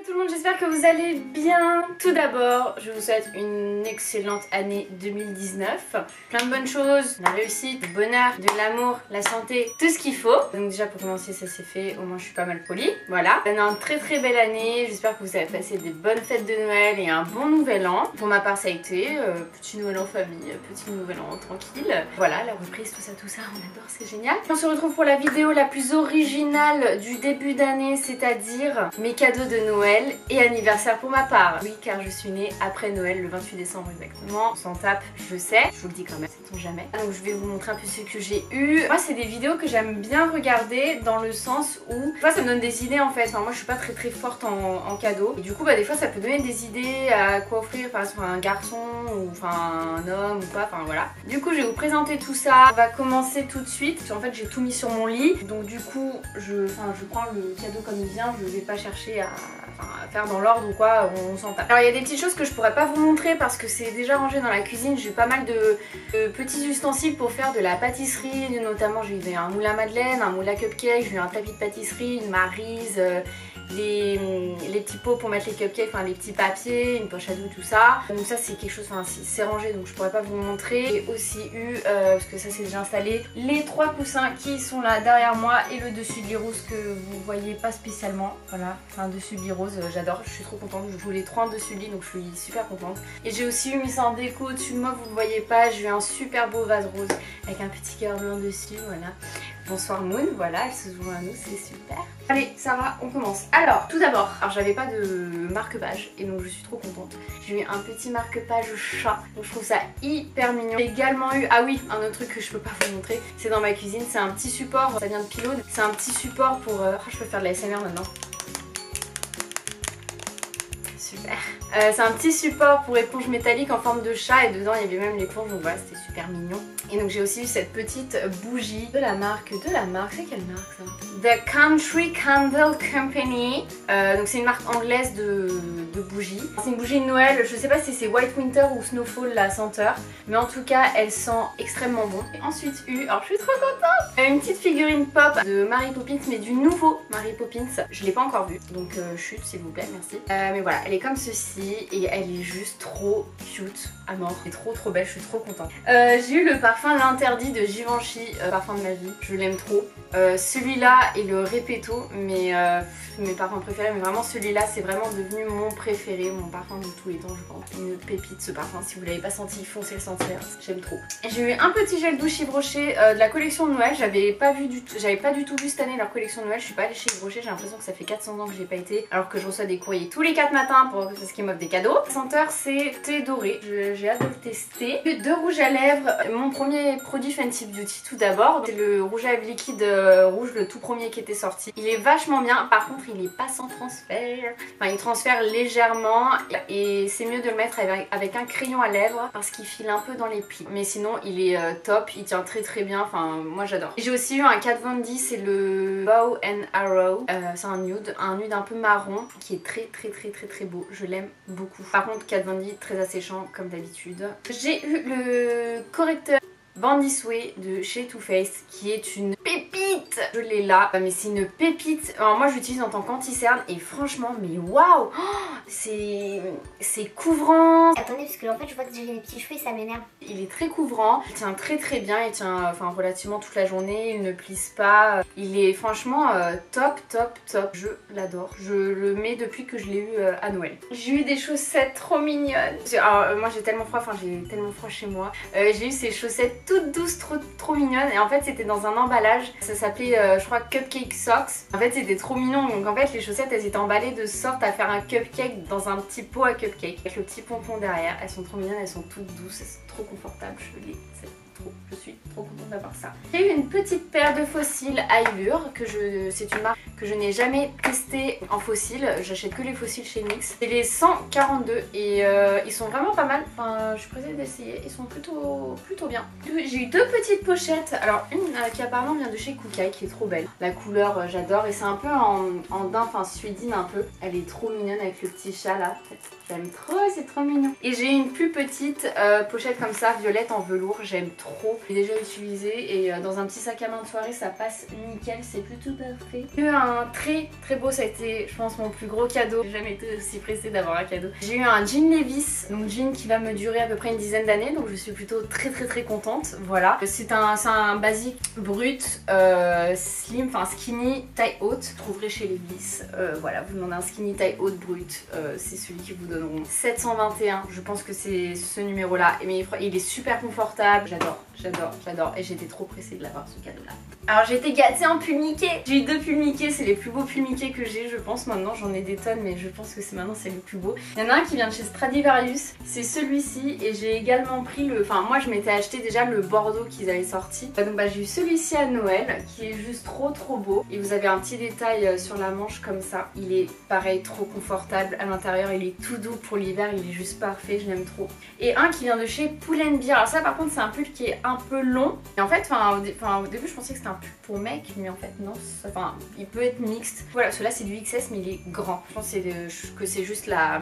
tout le monde, j'espère que vous allez bien. Tout d'abord, je vous souhaite une excellente année 2019. Plein de bonnes choses, la réussite, le bonheur, de l'amour, la santé, tout ce qu'il faut. Donc déjà pour commencer, ça c'est fait, au moins je suis pas mal polie. Voilà. Une très belle année, j'espère que vous avez passé des bonnes fêtes de Noël et un bon nouvel an. Pour ma part ça a été, petit Noël en famille, petit nouvel an tranquille. Voilà, la reprise, tout ça, on adore, c'est génial. On se retrouve pour la vidéo la plus originale du début d'année, c'est-à-dire mes cadeaux de Noël et anniversaire pour ma part. Oui, car je suis née après Noël, le 28 décembre exactement. On s'en tape, je sais, je vous le dis quand même, sait-on jamais. Donc je vais vous montrer un peu ce que j'ai eu. Moi c'est des vidéos que j'aime bien regarder dans le sens où, tu vois, ça me donne des idées en fait. Enfin, moi je suis pas très forte en cadeaux. Et du coup, des fois ça peut donner des idées à quoi offrir, par exemple à un garçon ou enfin un homme ou pas, enfin voilà. Du coup, je vais vous présenter tout ça. On va commencer tout de suite. En fait, j'ai tout mis sur mon lit. Donc du coup, je prends le cadeau comme il vient. Je vais pas chercher à faire dans l'ordre ou quoi, on s'en tape. Alors il y a des petites choses que je pourrais pas vous montrer parce que c'est déjà rangé dans la cuisine. J'ai pas mal de petits ustensiles pour faire de la pâtisserie, notamment j'ai eu un moule à madeleine, un moule à cupcake, j'ai eu un tapis de pâtisserie, une maryse, les petits pots pour mettre les cupcakes, enfin les petits papiers, une poche à doux, tout ça. Donc ça c'est quelque chose, enfin c'est rangé donc je pourrais pas vous montrer. J'ai aussi eu, parce que ça c'est déjà installé, les 3 coussins qui sont là derrière moi et le dessus de lit rose que vous voyez pas spécialement. Voilà, un dessus de lit rose, j'adore, je suis trop contente, je voulais 3 en dessus de lit donc je suis super contente. Et j'ai aussi mis ça en déco au-dessus de moi, vous le voyez pas, j'ai eu un super beau vase rose avec un petit cœur blanc dessus, voilà. Bonsoir Moon, voilà, elle se joue à nous, c'est super. Allez, Sarah, on commence. Alors, tout d'abord, j'avais pas de marque-page et donc je suis trop contente. J'ai eu un petit marque-page chat, donc je trouve ça hyper mignon. J'ai également eu, ah oui, un autre truc que je peux pas vous montrer, c'est dans ma cuisine, c'est un petit support, ça vient de Pilode, c'est un petit support pour... je peux faire de la SMR maintenant. Super. C'est un petit support pour éponge métallique en forme de chat et dedans il y avait même l'éponge, donc voilà, c'était super mignon. Et donc j'ai aussi eu cette petite bougie de la marque, c'est quelle marque ça? The Country Candle Company. Donc c'est une marque anglaise de bougies. C'est une bougie de Noël, je sais pas si c'est White Winter ou Snowfall la senteur, mais en tout cas elle sent extrêmement bon. Et ensuite alors je suis trop contente, une petite figurine pop de Mary Poppins, mais du nouveau Mary Poppins. Je l'ai pas encore vue, donc chute s'il vous plaît, merci. Mais voilà, elle est comme ceci et elle est juste trop cute à mort. Elle est trop belle, je suis trop contente. J'ai eu le parfum L'Interdit de Givenchy, parfum de ma vie, je l'aime trop. Celui-là et le Repetto, mes parfums préférés, mais vraiment celui-là c'est vraiment devenu mon préféré, mon parfum de tous les temps je pense. Une pépite ce parfum, si vous l'avez pas senti, foncez le sentir, j'aime trop. J'ai eu un petit gel douche Yves Rocher de la collection de Noël, j'avais pas du tout vu cette année leur collection de Noël, je suis pas allée chez Yves Rocher, j'ai l'impression que ça fait 400 ans que j'ai pas été, alors que je reçois des courriers tous les 4 matins parce qu'ils m'offrent des cadeaux. La senteur c'est thé doré, j'ai hâte de le tester. Deux rouges à lèvres, mon premier produit Fenty Beauty tout d'abord, c'est le rouge à lèvres liquide rouge, le tout premier qui était sorti. Il est vachement bien, par contre il est pas sans transfert, enfin il transfère légèrement et c'est mieux de le mettre avec un crayon à lèvres parce qu'il file un peu dans les plis, mais sinon il est top, il tient très bien, enfin moi j'adore. J'ai aussi eu un Kat Von D, c'est le Bow and Arrow, c'est un nude un peu marron qui est très beau, je l'aime beaucoup. Par contre Kat Von D très asséchant comme d'habitude. J'ai eu le correcteur Bandy Sway de chez Too Faced qui est une pépite. Je l'ai là, mais c'est une pépite. Alors moi je l'utilise en tant qu'anti-cerne et franchement mais waouh, c'est couvrant. Attendez parce que en fait je vois que j'ai des petits cheveux et ça m'énerve. Il est très couvrant, il tient très bien, il tient relativement toute la journée, il ne plisse pas. Il est franchement top. Je l'adore. Je le mets depuis que je l'ai eu à Noël. J'ai eu des chaussettes trop mignonnes. Alors moi j'ai tellement froid, j'ai tellement froid chez moi. J'ai eu ces chaussettes toutes douces, trop mignonnes, et en fait c'était dans un emballage, ça s'appelait je crois Cupcake Socks. En fait c'était trop mignon, donc en fait les chaussettes elles étaient emballées de sorte à faire un cupcake dans un petit pot à cupcake avec le petit pompon derrière. Elles sont trop mignonnes, elles sont toutes douces, elles sont trop confortables, je suis trop contente d'avoir ça. J'ai eu une petite paire de fossiles Allure, c'est une marque que je n'ai jamais testée en fossiles, j'achète que les fossiles chez NYX. C'est les 142 et ils sont vraiment pas mal, enfin je suis pressée d'essayer, ils sont plutôt bien. J'ai eu 2 petites pochettes, alors une qui apparemment vient de chez Kookai qui est trop belle. La couleur j'adore et c'est un peu en daim, enfin suédine un peu. Elle est trop mignonne avec le petit chat là, j'aime trop, c'est trop mignon. Et j'ai une plus petite pochette comme ça, violette en velours, j'aime trop. trop. J'ai déjà utilisé et dans un petit sac à main de soirée ça passe nickel, c'est plutôt parfait. J'ai eu un très beau, ça a été je pense mon plus gros cadeau. J'ai jamais été aussi pressée d'avoir un cadeau. J'ai eu un jean Levi's, donc jean qui va me durer à peu près une dizaine d'années, donc je suis plutôt très contente. Voilà, c'est un basique brut, slim, enfin skinny, taille haute. Vous trouverez chez Levi's. Voilà, vous demandez un skinny taille haute brut, c'est celui qui vous donneront 721. Je pense que c'est ce numéro là, mais il est super confortable. J'adore et j'étais trop pressée de l'avoir ce cadeau là. Alors j'ai été gâtée en pull Mickey. J'ai eu 2 pulls Mickey, c'est les plus beaux pulls Mickey que j'ai je pense. Maintenant j'en ai des tonnes mais je pense que maintenant c'est le plus beau. Il y en a un qui vient de chez Stradivarius, c'est celui-ci et j'ai également pris le... Enfin moi je m'étais acheté déjà le bordeaux qu'ils avaient sorti. Donc j'ai eu celui-ci à Noël qui est juste trop beau. Et vous avez un petit détail sur la manche comme ça. Il est pareil trop confortable à l'intérieur, il est tout doux pour l'hiver, il est juste parfait, je l'aime trop. Et un qui vient de chez Pull & Bear. Alors ça par contre c'est un pull qui est un peu long. Et en fait au début je pensais que c'était un pull pour mec mais en fait non, il peut être mixte. Voilà, celui-là c'est du XS mais il est grand. Je pense que c'est juste la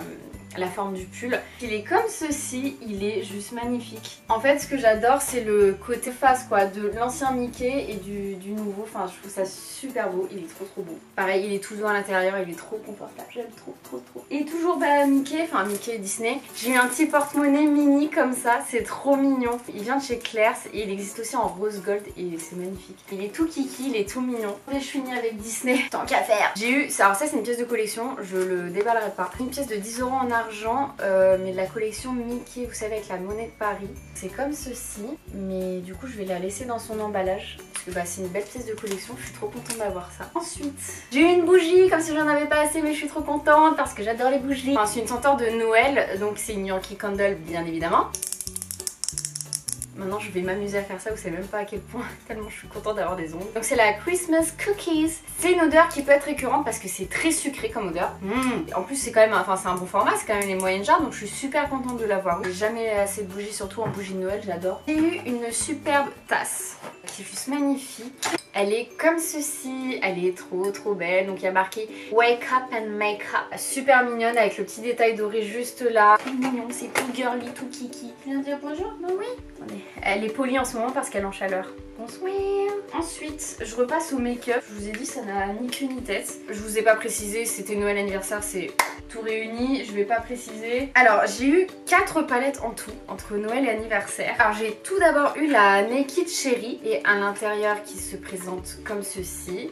forme du pull. Il est comme ceci, il est juste magnifique. En fait ce que j'adore c'est le côté face quoi, de l'ancien Mickey et du nouveau. Enfin je trouve ça super beau, il est trop beau. Pareil il est tout doux à l'intérieur, il est trop confortable, j'aime trop. Et toujours Mickey Disney, j'ai eu un petit porte-monnaie mini comme ça, c'est trop mignon. Il vient de chez Claire's et il existe aussi en rose gold et c'est magnifique. Il est tout kiki, il est tout mignon. Et je finis avec Disney, tant qu'à faire. J'ai eu, alors ça c'est une pièce de collection, je le déballerai pas. Une pièce de 10 € en argent, mais de la collection Mickey, vous savez avec la monnaie de Paris. C'est comme ceci, mais du coup je vais la laisser dans son emballage. Parce que c'est une belle pièce de collection, je suis trop contente d'avoir ça. Ensuite, j'ai eu une bougie, comme si j'en avais pas assez, mais je suis trop contente parce que j'adore les bougies. Enfin, c'est une senteur de Noël, donc c'est une Yankee Candle bien évidemment. Maintenant je vais m'amuser à faire ça, vous savez même pas à quel point, tellement je suis contente d'avoir des ongles. Donc c'est la Christmas Cookies. C'est une odeur qui peut être récurrente parce que c'est très sucré comme odeur. En plus c'est quand même, c'est un bon format, c'est quand même les moyennes jarres, donc je suis super contente de l'avoir. J'ai jamais assez de bougies, surtout en bougie de Noël, j'adore. J'ai eu une superbe tasse qui est juste magnifique. Elle est comme ceci, elle est trop belle. Donc il y a marqué Wake Up and Make Up. Super mignonne avec le petit détail doré juste là. C'est mignon, c'est tout girly, tout kiki. Tu viens de dire bonjour? Non, oui. Attendez. Elle est polie en ce moment parce qu'elle est en chaleur. Bonsoir. Ensuite, je repasse au make-up. Je vous ai dit, ça n'a ni queue ni tête. Je vous ai pas précisé, c'était Noël anniversaire, c'est tout réuni. Je vais pas préciser. Alors, j'ai eu 4 palettes en tout, entre Noël et anniversaire. Alors, j'ai tout d'abord eu la Naked Cherry et à l'intérieur qui se présente comme ceci.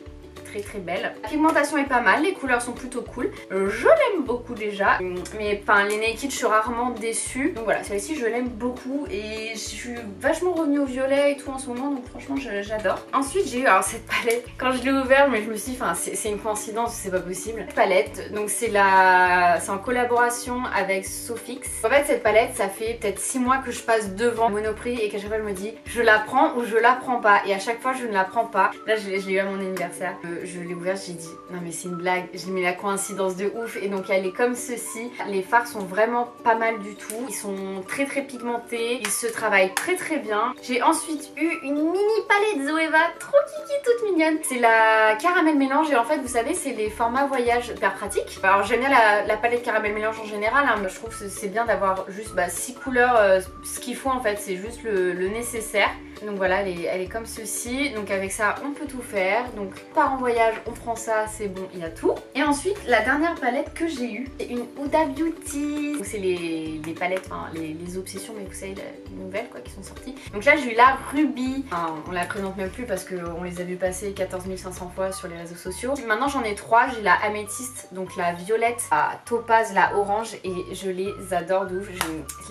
Très belle. La pigmentation est pas mal, les couleurs sont plutôt cool. Je l'aime beaucoup déjà. Mais les Naked, je suis rarement déçue. Donc voilà, celle-ci je l'aime beaucoup et je suis vachement revenue au violet et tout en ce moment. Donc franchement j'adore. Ensuite j'ai eu cette palette. Quand je l'ai ouverte, mais je me suis dit, c'est une coïncidence, c'est pas possible. Cette palette, donc c'est en collaboration avec Sofix. En fait cette palette, ça fait peut-être 6 mois que je passe devant Monoprix et qu'à chaque fois je me dis, je la prends ou je la prends pas. Et à chaque fois je ne la prends pas. Là je l'ai eu à mon anniversaire. Je l'ai ouverte, j'ai dit non mais c'est une blague, j'ai mis la coïncidence de ouf et donc elle est comme ceci. Les fards sont vraiment pas mal du tout, ils sont très pigmentés, ils se travaillent très bien. J'ai ensuite eu une mini palette Zoeva, trop kiki, toute mignonne. C'est la caramel mélange et en fait vous savez c'est les formats voyage hyper pratiques. Alors j'aime bien la palette caramel mélange en général, hein, mais je trouve que c'est bien d'avoir juste 6 couleurs, ce qu'il faut en fait c'est juste le nécessaire. Donc voilà, elle est comme ceci. Donc avec ça, on peut tout faire. Donc part en voyage, on prend ça, c'est bon, il y a tout. Et ensuite, la dernière palette que j'ai eue, c'est une Huda Beauty. Donc c'est les palettes, les obsessions, mais vous savez, les nouvelles quoi, qui sont sorties. Donc là, j'ai eu la Ruby. On la présente même plus parce qu'on les a vu passer 14 500 fois sur les réseaux sociaux. Maintenant, j'en ai 3. J'ai la Améthyste, donc la violette, la topaz, la orange. Et je les adore de ouf.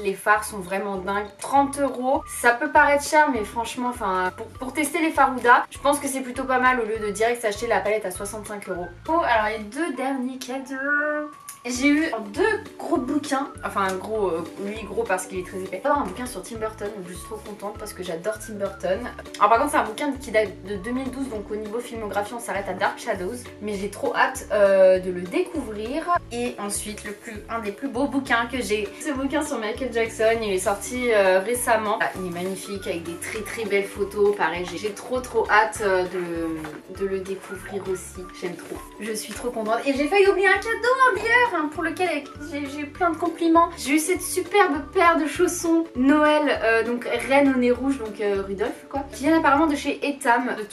Les fards sont vraiment dingues. 30 €. Ça peut paraître cher, mais franchement, pour tester les fards Huda, je pense que c'est plutôt pas mal au lieu de direct s'acheter la palette à 65 €. Oh, alors les 2 derniers cadeaux. J'ai eu 2 gros bouquins, enfin gros, lui gros parce qu'il est très épais. Un bouquin sur Tim Burton, donc je suis trop contente parce que j'adore Tim Burton. Alors par contre c'est un bouquin qui date de 2012, donc au niveau filmographie on s'arrête à Dark Shadows. Mais j'ai trop hâte de le découvrir. Et ensuite un des plus beaux bouquins que j'ai. Ce bouquin sur Michael Jackson, il est sorti récemment. Il est magnifique avec des très belles photos, pareil j'ai trop hâte de le découvrir aussi. J'aime trop. Je suis trop contente. Et j'ai failli oublier un cadeau en bière. hein, pour lequel j'ai eu plein de compliments. J'ai eu cette superbe paire de chaussons Noël, donc reine au nez rouge, donc Rudolph quoi, qui viennent apparemment de chez Etam. De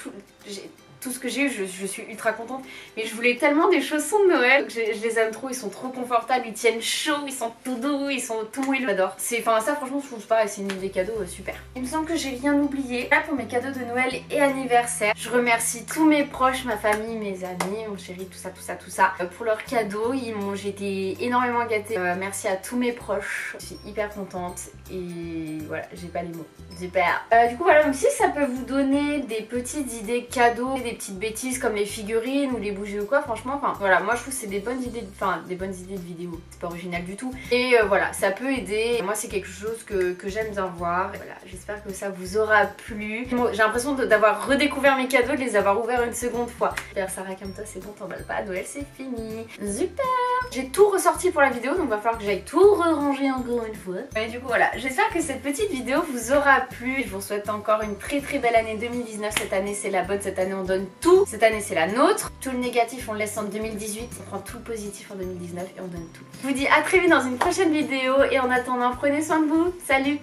tout ce que j'ai eu, je suis ultra contente. Mais je voulais tellement des chaussons de Noël. Je les aime trop, ils sont trop confortables, ils tiennent chaud, ils sont tout doux, ils sont tout moelleux. J'adore. Enfin ça franchement je trouve pareil, c'est une idée cadeau super. Il me semble que j'ai rien oublié. Là pour mes cadeaux de Noël et anniversaire, je remercie tous mes proches, ma famille, mes amis, mon chéri, tout ça. Pour leurs cadeaux, j'ai été énormément gâtée. Merci à tous mes proches. Je suis hyper contente et voilà, j'ai pas les mots. Super. Du coup voilà, donc si ça peut vous donner des petites idées cadeaux, des petites bêtises comme les figurines ou les bougies ou quoi, franchement, enfin voilà, moi je trouve que c'est des bonnes idées de vidéos, c'est pas original du tout. Et voilà, ça peut aider. Moi c'est quelque chose que j'aime bien voir. Et voilà, j'espère que ça vous aura plu. J'ai l'impression d'avoir redécouvert mes cadeaux, de les avoir ouverts une seconde fois. Super Sarah, comme toi c'est bon, t'emballes pas, Noël c'est fini. Super. J'ai tout ressorti pour la vidéo, donc il va falloir que j'aille tout ranger encore une fois. Et du coup voilà, j'espère que cette petite vidéo vous aura plu. Je vous souhaite encore une très belle année 2019. Cette année c'est la bonne, cette année on donne tout. Cette année c'est la nôtre. Tout le négatif on le laisse en 2018. On prend tout le positif en 2019 et on donne tout. Je vous dis à très vite dans une prochaine vidéo et en attendant prenez soin de vous. Salut!